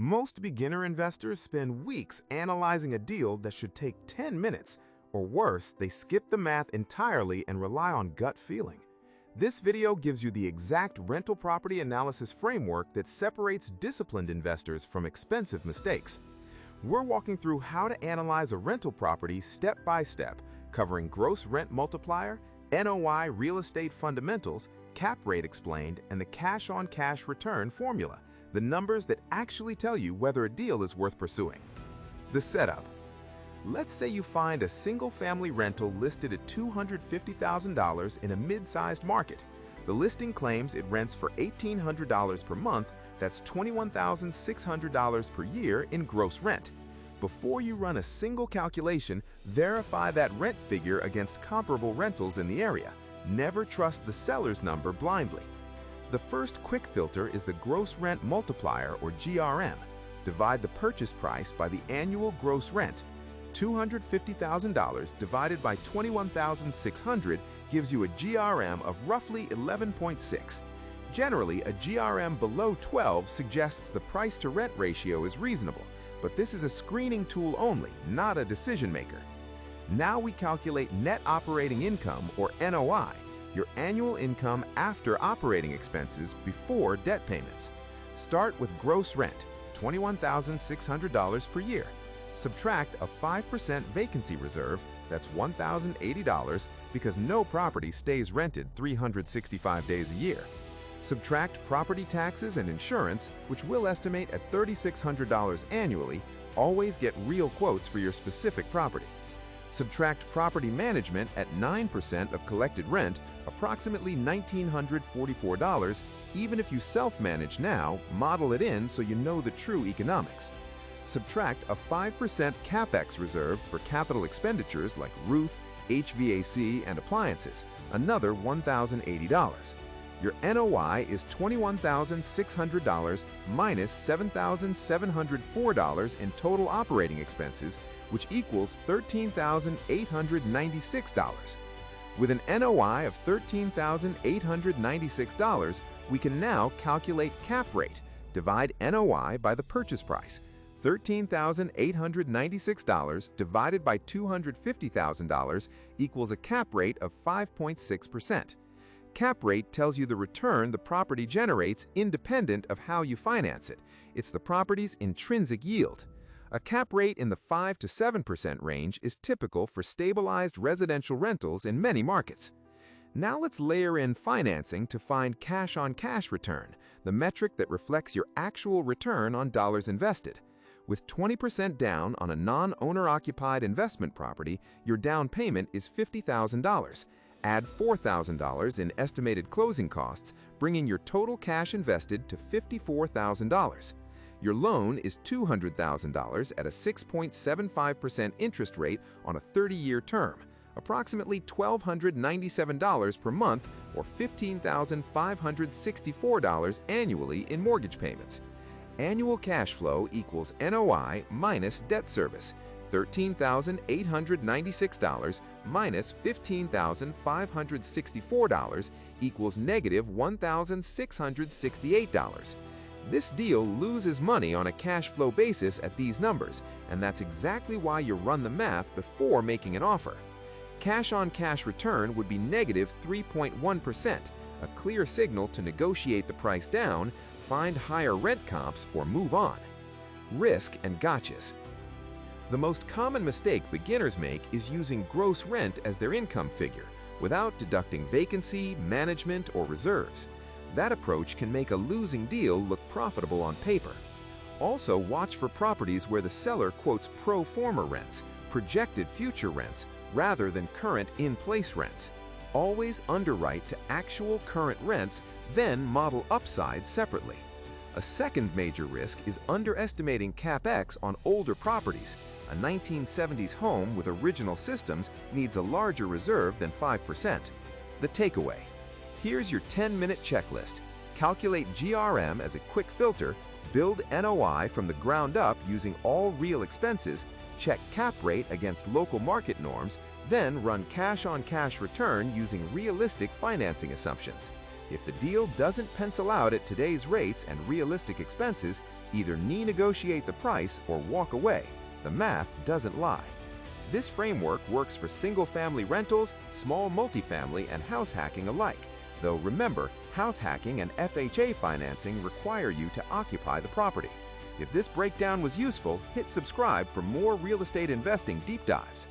Most beginner investors spend weeks analyzing a deal that should take 10 minutes, or worse, they skip the math entirely and rely on gut feeling. This video gives you the exact rental property analysis framework that separates disciplined investors from expensive mistakes. We're walking through how to analyze a rental property step by step, covering gross rent multiplier, NOI real estate fundamentals, cap rate explained, and the cash-on-cash return formula, the numbers that actually tell you whether a deal is worth pursuing. The setup. Let's say you find a single-family rental listed at $250,000 in a mid-sized market. The listing claims it rents for $1,800 per month, that's $21,600 per year in gross rent. Before you run a single calculation, verify that rent figure against comparable rentals in the area. Never trust the seller's number blindly. The first quick filter is the gross rent multiplier, or GRM. Divide the purchase price by the annual gross rent. $250,000 divided by $21,600 gives you a GRM of roughly 11.6. Generally, a GRM below 12 suggests the price-to-rent ratio is reasonable, but this is a screening tool only, not a decision maker. Now we calculate net operating income, or NOI, your annual income after operating expenses before debt payments. Start with gross rent, $21,600 per year. Subtract a 5% vacancy reserve, that's $1,080, because no property stays rented 365 days a year. Subtract property taxes and insurance, which we'll estimate at $3,600 annually. Always get real quotes for your specific property. Subtract property management at 9% of collected rent, approximately $1,944. Even if you self-manage now, model it in so you know the true economics. Subtract a 5% CapEx reserve for capital expenditures like roof, HVAC, and appliances, another $1,080. Your NOI is $21,600 minus $7,704 in total operating expenses, which equals $13,896. With an NOI of $13,896, we can now calculate cap rate. Divide NOI by the purchase price. $13,896 divided by $250,000 equals a cap rate of 5.6%. Cap rate tells you the return the property generates independent of how you finance it. It's the property's intrinsic yield. A cap rate in the 5 to 7% range is typical for stabilized residential rentals in many markets. Now let's layer in financing to find cash-on-cash return, the metric that reflects your actual return on dollars invested. With 20% down on a non-owner-occupied investment property, your down payment is $50,000. Add $4,000 in estimated closing costs, bringing your total cash invested to $54,000. Your loan is $200,000 at a 6.75% interest rate on a 30-year term, approximately $1,297 per month or $15,564 annually in mortgage payments. Annual cash flow equals NOI minus debt service, $13,896 minus $15,564 equals negative $1,668. This deal loses money on a cash flow basis at these numbers, and that's exactly why you run the math before making an offer. Cash-on-cash return would be negative 3.1%, a clear signal to negotiate the price down, find higher rent comps, or move on. Risk and gotchas. The most common mistake beginners make is using gross rent as their income figure, without deducting vacancy, management, or reserves. That approach can make a losing deal look profitable on paper. Also, watch for properties where the seller quotes pro forma rents, projected future rents, rather than current in-place rents. Always underwrite to actual current rents, then model upside separately. A second major risk is underestimating CapEx on older properties. A 1970s home with original systems needs a larger reserve than 5%. The takeaway. Here's your 10-minute checklist. Calculate GRM as a quick filter, build NOI from the ground up using all real expenses, check cap rate against local market norms, then run cash-on-cash return using realistic financing assumptions. If the deal doesn't pencil out at today's rates and realistic expenses, either negotiate the price or walk away. The math doesn't lie. This framework works for single-family rentals, small multifamily, and house hacking alike. Though remember, house hacking and FHA financing require you to occupy the property. If this breakdown was useful, hit subscribe for more real estate investing deep dives.